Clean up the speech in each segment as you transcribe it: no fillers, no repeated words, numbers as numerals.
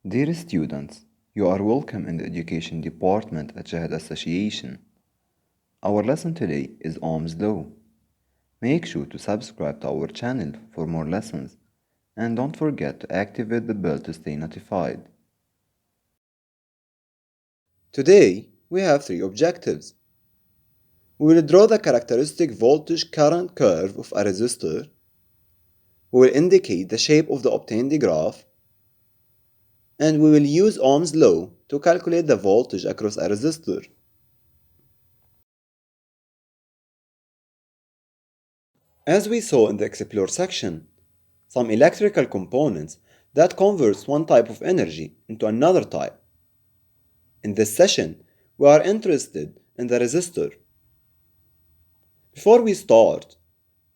Dear students, you are welcome in the Education Department at SHAHD Association. Our lesson today is Ohm's Law. Make sure to subscribe to our channel for more lessons and don't forget to activate the bell to stay notified. Today, we have three objectives. We will draw the characteristic voltage current curve of a resistor. We will indicate the shape of the obtained graph. And we will use Ohm's law to calculate the voltage across a resistor. As we saw in the Explore section, some electrical components that converts one type of energy into another type. In this session, we are interested in the resistor. Before we start,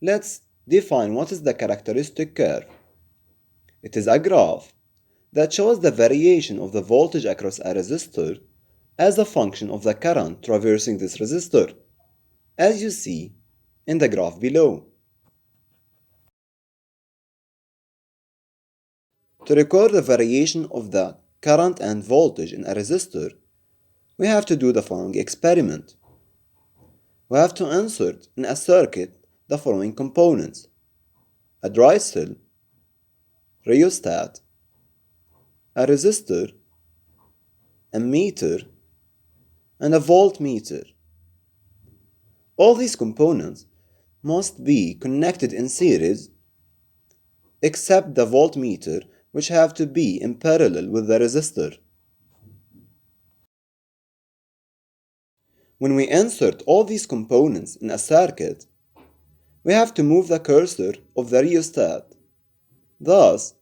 let's define what is the characteristic curve. It is a graph that shows the variation of the voltage across a resistor as a function of the current traversing this resistor, as you see in the graph below. To record the variation of the current and voltage in a resistor, we have to do the following experiment. We have to insert in a circuit the following components: a dry cell, rheostat, a resistor, a meter, and a voltmeter. All these components must be connected in series except the voltmeter, which have to be in parallel with the resistor. When we insert all these components in a circuit, we have to move the cursor of the rheostat. Thus,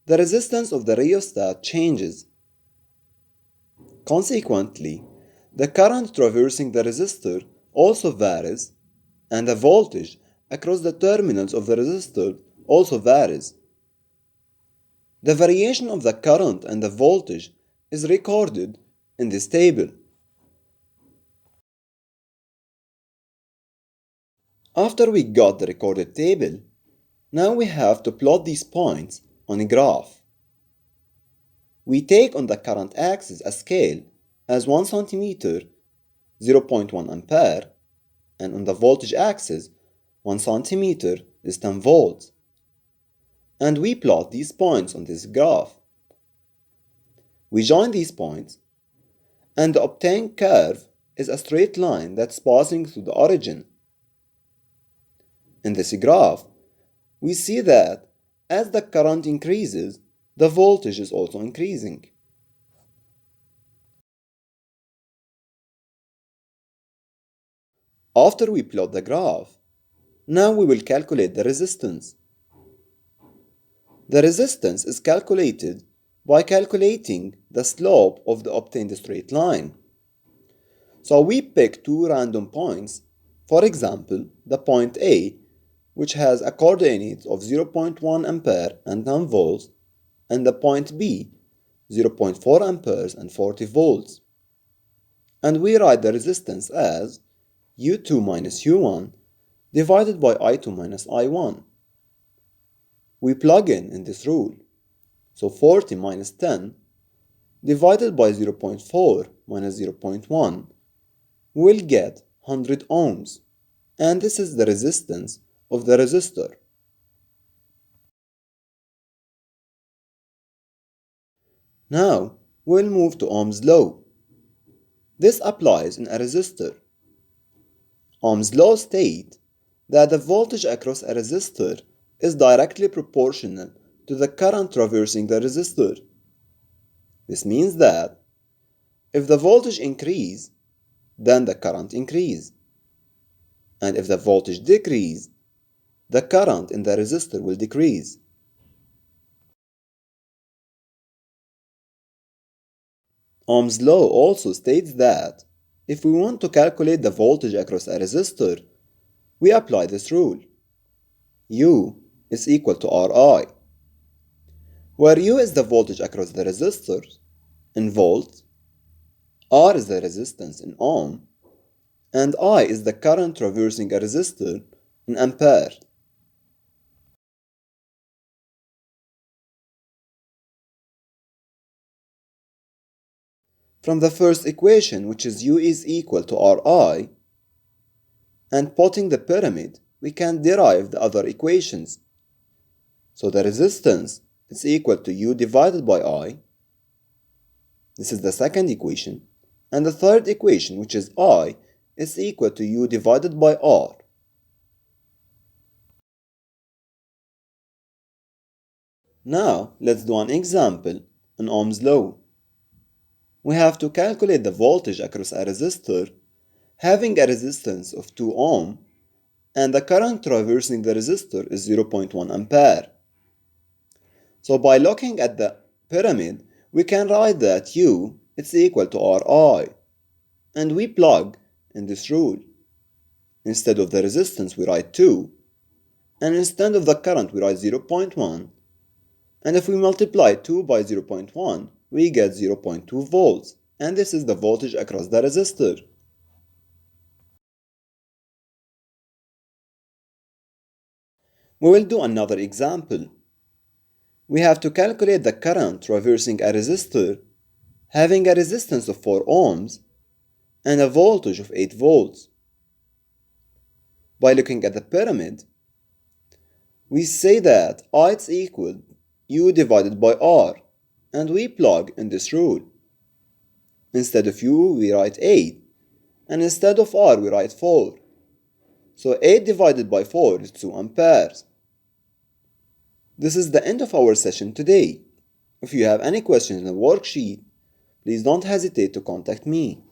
the resistance of the rheostat changes. Consequently, the current traversing the resistor also varies, and the voltage across the terminals of the resistor also varies. The variation of the current and the voltage is recorded in this table. After we got the recorded table, now we have to plot these points on a graph. We take on the current axis a scale as 1 cm, 0.1 ampere, and on the voltage axis, 1 cm is 10 volts. And we plot these points on this graph. We join these points, and the obtained curve is a straight line that's passing through the origin. In this graph, we see that as the current increases, the voltage is also increasing. After we plot the graph, now we will calculate the resistance. The resistance is calculated by calculating the slope of the obtained straight line. So we pick two random points, for example, the point A, which has a coordinate of 0.1 ampere and 10 volts, and the point B, 0.4 amperes and 40 volts. And we write the resistance as U2 minus U1 divided by I2 minus I1. We plug in this rule. So 40 minus 10 divided by 0.4 minus 0.1 will get 100 ohms. And this is the resistance of the resistor. Now we'll move to Ohm's law. This applies in a resistor. Ohm's law states that the voltage across a resistor is directly proportional to the current traversing the resistor. This means that if the voltage increases, then the current increases. And if the voltage decreases, the current in the resistor will decrease. Ohm's law also states that if we want to calculate the voltage across a resistor, we apply this rule. U is equal to Ri, where U is the voltage across the resistor in volts, R is the resistance in ohm, and I is the current traversing a resistor in ampere. from the first equation, which is U is equal to Ri, and plotting the pyramid, we can derive the other equations. So the resistance is equal to U divided by I. This is the second equation. And the third equation, which is I, is equal to U divided by R. Now, let's do an example in Ohm's law. We have to calculate the voltage across a resistor having a resistance of 2 ohm, and the current traversing the resistor is 0.1 ampere. So by looking at the pyramid, we can write that U is equal to Ri, and we plug in this rule. Instead of the resistance, we write 2, and instead of the current, we write 0.1, and if we multiply 2 by 0.1, we get 0.2 volts, and this is the voltage across the resistor. We will do another example. We have to calculate the current traversing a resistor having a resistance of 4 ohms and a voltage of 8 volts. By looking at the pyramid, we say that I is equal U divided by R, and we plug in this rule. Instead of U, we write 8, and instead of R, we write 4. So 8 divided by 4 is 2 amperes. This is the end of our session today. If you have any questions in the worksheet, please don't hesitate to contact me.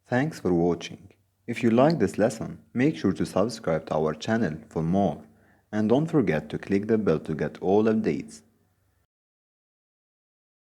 Thanks for watching. If you like this lesson, make sure to subscribe to our channel for more, and don't forget to click the bell to get all updates.